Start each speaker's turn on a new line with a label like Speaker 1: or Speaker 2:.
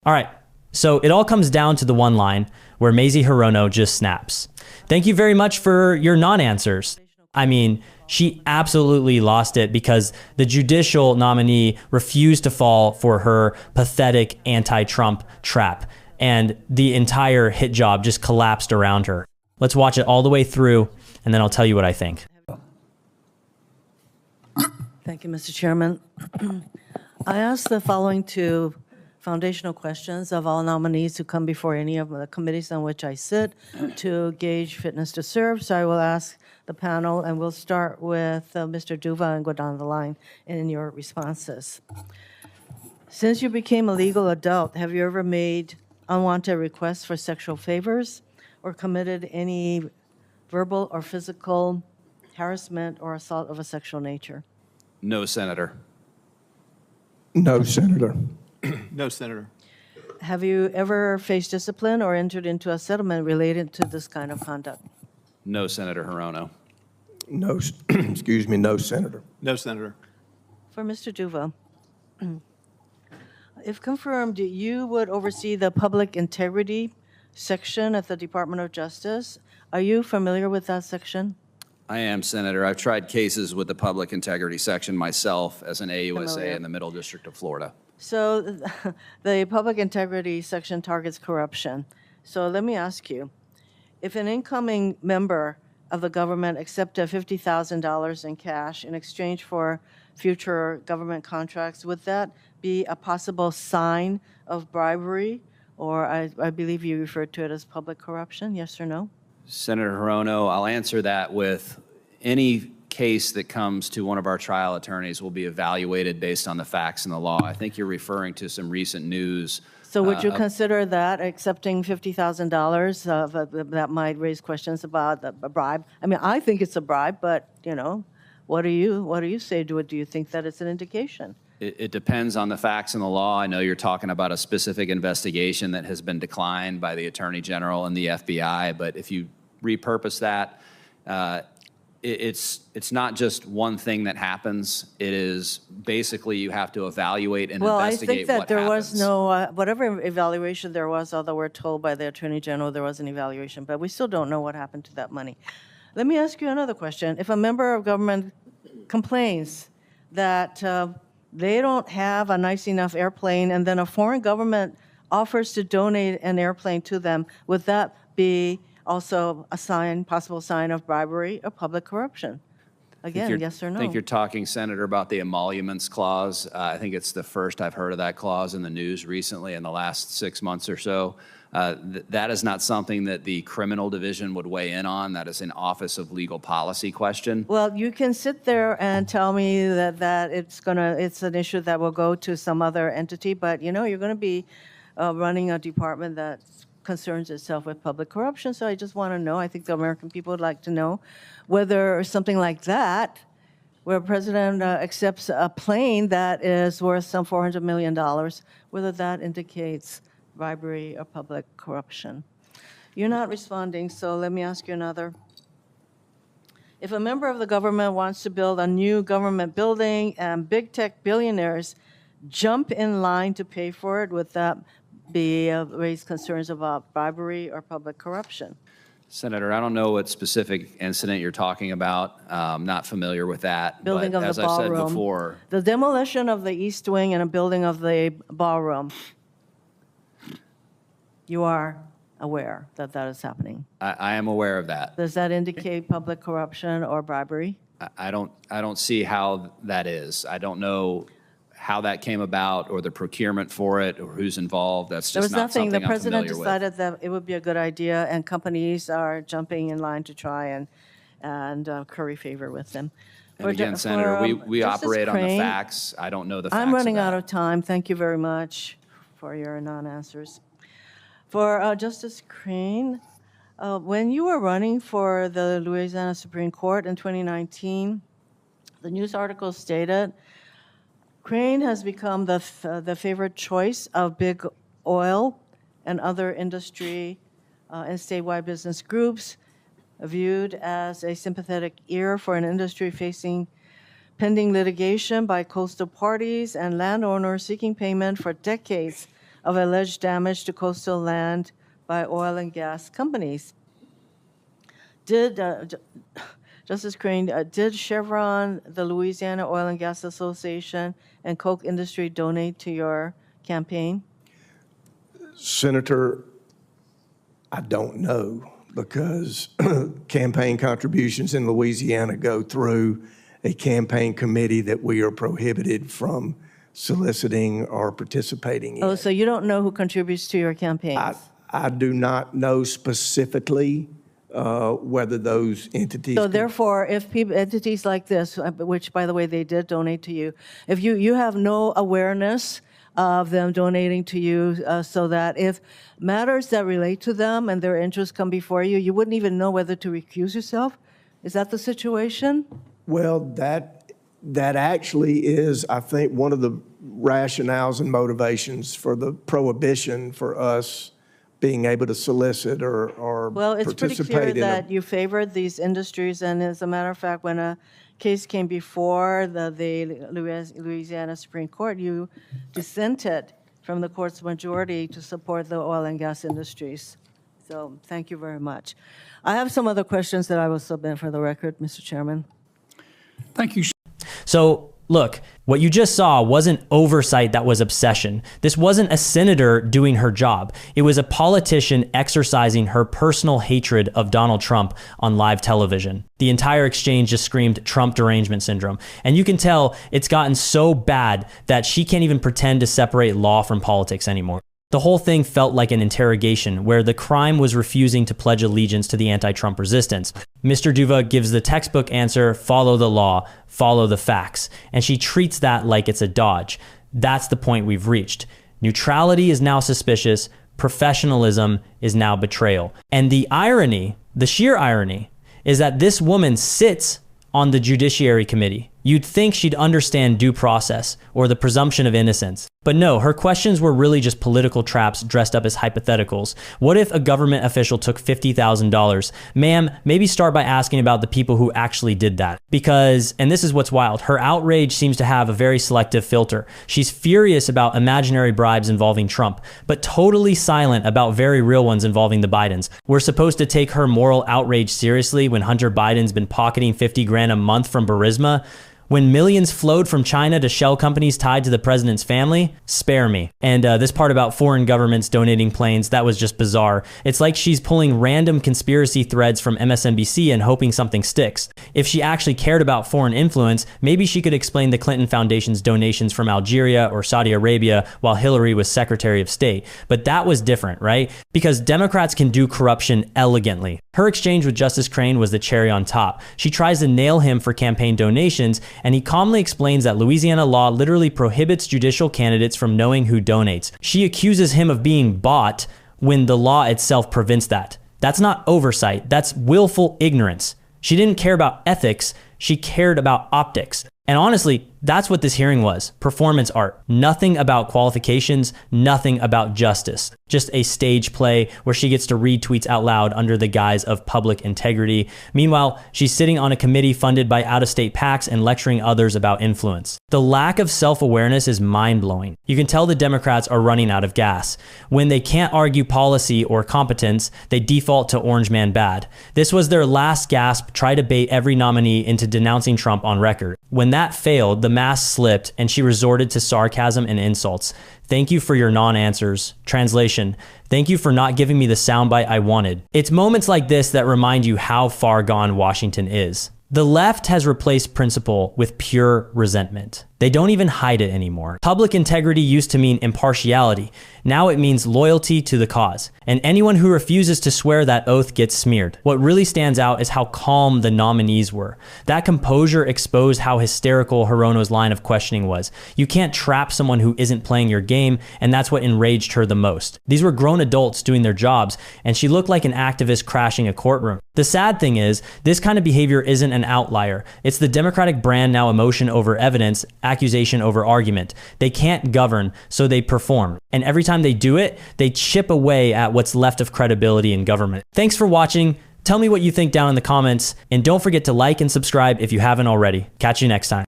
Speaker 1: All right, so it all comes down to the one line where Mazie Hirono just snaps. Thank you very much for your non-answers. I mean, she absolutely lost it because the judicial nominee refused to fall for her pathetic anti-Trump trap, and the entire hit job just collapsed around her. Let's watch it all the way through, and then I'll tell you what I think.
Speaker 2: Thank you, Mr. Chairman. I asked the following two foundational questions of all nominees who come before any of the committees on which I sit to gauge fitness to serve. So I will ask the panel, and we'll start with Mr. Duva and go down the line in your responses. Since you became a legal adult, have you ever made unwanted requests for sexual favors or committed any verbal or physical harassment or assault of a sexual nature?
Speaker 3: No, Senator.
Speaker 4: No, Senator.
Speaker 5: No, Senator.
Speaker 2: Have you ever faced discipline or entered into a settlement related to this kind of conduct?
Speaker 3: No, Senator Hirono.
Speaker 4: No, excuse me, no, Senator.
Speaker 5: No, Senator.
Speaker 2: For Mr. Duva, if confirmed, you would oversee the public integrity section at the Department of Justice. Are you familiar with that section?
Speaker 3: I am, Senator. I've tried cases with the public integrity section myself as an AUSA
Speaker 2: Familiar.
Speaker 3: in the Middle District of Florida.
Speaker 2: So the public integrity section targets corruption. So let me ask you, if an incoming member of the government accepted $50,000 in cash in exchange for future government contracts, would that be a possible sign of bribery? Or I believe you referred to it as public corruption, yes or no?
Speaker 3: Senator Hirono, I'll answer that with any case that comes to one of our trial attorneys will be evaluated based on the facts and the law. I think you're referring to some recent news.
Speaker 2: So would you consider that accepting $50,000 that might raise questions about a bribe? I mean, I think it's a bribe, but you know, what do you say to it? Do you think that it's an indication?
Speaker 3: It depends on the facts and the law. I know you're talking about a specific investigation that has been declined by the Attorney General and the FBI, but if you repurpose that, it's not just one thing that happens. It is basically you have to evaluate and investigate what happens.
Speaker 2: Well, I think that there was no, whatever evaluation there was, although we're told by the Attorney General there was an evaluation, but we still don't know what happened to that money. Let me ask you another question. If a member of government complains that they don't have a nice enough airplane and then a foreign government offers to donate an airplane to them, would that be also a sign, possible sign of bribery or public corruption? Again, yes or no?
Speaker 3: I think you're talking, Senator, about the emoluments clause. I think it's the first I've heard of that clause in the news recently in the last 6 months or so. That is not something that the criminal division would weigh in on. That is an Office of Legal Policy question.
Speaker 2: Well, you can sit there and tell me that it's an issue that will go to some other entity, but you know you're going to be running a department that concerns itself with public corruption. So I just want to know, I think the American people would like to know whether something like that, where a president accepts a plane that is worth some $400 million, whether that indicates bribery or public corruption. You're not responding, so let me ask you another. If a member of the government wants to build a new government building and big tech billionaires jump in line to pay for it, would that raise concerns about bribery or public corruption?
Speaker 3: Senator, I don't know what specific incident you're talking about. I'm not familiar with that.
Speaker 2: Building
Speaker 3: but
Speaker 2: of
Speaker 3: as
Speaker 2: the
Speaker 3: I said
Speaker 2: ballroom.
Speaker 3: before,
Speaker 2: The demolition of the East Wing and a building of the ballroom. You are aware that that is happening.
Speaker 3: I am aware of that.
Speaker 2: Does that indicate public corruption or bribery?
Speaker 3: I don't see how that is. I don't know how that came about or the procurement for it or who's involved. That's
Speaker 2: There
Speaker 3: just
Speaker 2: was
Speaker 3: not
Speaker 2: nothing.
Speaker 3: something
Speaker 2: The
Speaker 3: I'm
Speaker 2: president
Speaker 3: familiar with.
Speaker 2: decided that it would be a good idea, and companies are jumping in line to try and curry favor with them.
Speaker 3: And again, Senator, we
Speaker 2: Justice
Speaker 3: operate on the
Speaker 2: Crane,
Speaker 3: facts. I don't know the facts
Speaker 2: I'm running
Speaker 3: of
Speaker 2: out
Speaker 3: that.
Speaker 2: of time. Thank you very much for your non-answers. For Justice Crane, when you were running for the Louisiana Supreme Court in 2019, the news article stated, Crane has become the favorite choice of big oil and other industry and statewide business groups, viewed as a sympathetic ear for an industry facing pending litigation by coastal parties and landowners seeking payment for decades of alleged damage to coastal land by oil and gas companies. Justice Crane, did Chevron, the Louisiana Oil and Gas Association, and Koch Industry donate to your campaign?
Speaker 4: Senator, I don't know, because campaign contributions in Louisiana go through a campaign committee that we are prohibited from soliciting or participating in.
Speaker 2: Oh, so you don't know who contributes to your campaigns?
Speaker 4: I do not know specifically whether those entities.
Speaker 2: So therefore, if entities like this, which by the way they did donate to you, if you have no awareness of them donating to you, so that if matters that relate to them and their interests come before you, you wouldn't even know whether to recuse yourself? Is that the situation?
Speaker 4: Well, that actually is, I think, one of the rationales and motivations for the prohibition for us being able to solicit or
Speaker 2: Well, it's pretty
Speaker 4: participate
Speaker 2: clear that you favored these industries, and as a matter of fact, when a case came before the Louisiana Supreme Court, you dissented from the court's majority to support the oil and gas industries. So thank you very much. I have some other questions that I will submit for the record, Mr. Chairman.
Speaker 5: Thank you.
Speaker 1: So look, what you just saw wasn't oversight, that was obsession. This wasn't a senator doing her job. It was a politician exercising her personal hatred of Donald Trump on live television. The entire exchange just screamed Trump derangement syndrome. And you can tell it's gotten so bad that she can't even pretend to separate law from politics anymore. The whole thing felt like an interrogation where the crime was refusing to pledge allegiance to the anti-Trump resistance. Mr. Duva gives the textbook answer, follow the law, follow the facts. And she treats that like it's a dodge. That's the point we've reached. Neutrality is now suspicious. Professionalism is now betrayal. And the irony, the sheer irony, is that this woman sits on the Judiciary Committee. You'd think she'd understand due process or the presumption of innocence. But no, her questions were really just political traps dressed up as hypotheticals. What if a government official took $50,000? Ma'am, maybe start by asking about the people who actually did that. Because, and this is what's wild, her outrage seems to have a very selective filter. She's furious about imaginary bribes involving Trump, but totally silent about very real ones involving the Bidens. We're supposed to take her moral outrage seriously when Hunter Biden's been pocketing 50 grand a month from Burisma? When millions flowed from China to shell companies tied to the president's family? Spare me. And this part about foreign governments donating planes, that was just bizarre. It's like she's pulling random conspiracy threads from MSNBC and hoping something sticks. If she actually cared about foreign influence, maybe she could explain the Clinton Foundation's donations from Algeria or Saudi Arabia while Hillary was Secretary of State. But that was different, right? Because Democrats can do corruption elegantly. Her exchange with Justice Crane was the cherry on top. She tries to nail him for campaign donations, and he calmly explains that Louisiana law literally prohibits judicial candidates from knowing who donates. She accuses him of being bought when the law itself prevents that. That's not oversight, that's willful ignorance. She didn't care about ethics, she cared about optics. And honestly, that's what this hearing was, performance art. Nothing about qualifications, nothing about justice. Just a stage play where she gets to read tweets out loud under the guise of public integrity. Meanwhile, she's sitting on a committee funded by out-of-state PACs and lecturing others about influence. The lack of self-awareness is mind-blowing. You can tell the Democrats are running out of gas. When they can't argue policy or competence, they default to orange man bad. This was their last gasp, try to bait every nominee into denouncing Trump on record. When that failed, the mask slipped and she resorted to sarcasm and insults. Thank you for your non-answers. Translation, thank you for not giving me the soundbite I wanted. It's moments like this that remind you how far gone Washington is. The left has replaced principle with pure resentment. They don't even hide it anymore. Public integrity used to mean impartiality. Now it means loyalty to the cause. And anyone who refuses to swear that oath gets smeared. What really stands out is how calm the nominees were. That composure exposed how hysterical Hirono's line of questioning was. You can't trap someone who isn't playing your game, and that's what enraged her the most. These were grown adults doing their jobs, and she looked like an activist crashing a courtroom. The sad thing is, this kind of behavior isn't an outlier. It's the Democratic brand now: emotion over evidence, accusation over argument. They can't govern, so they perform. And every time they do it, they chip away at what's left of credibility in government. Thanks for watching. Tell me what you think down in the comments, and don't forget to like and subscribe if you haven't already. Catch you next time.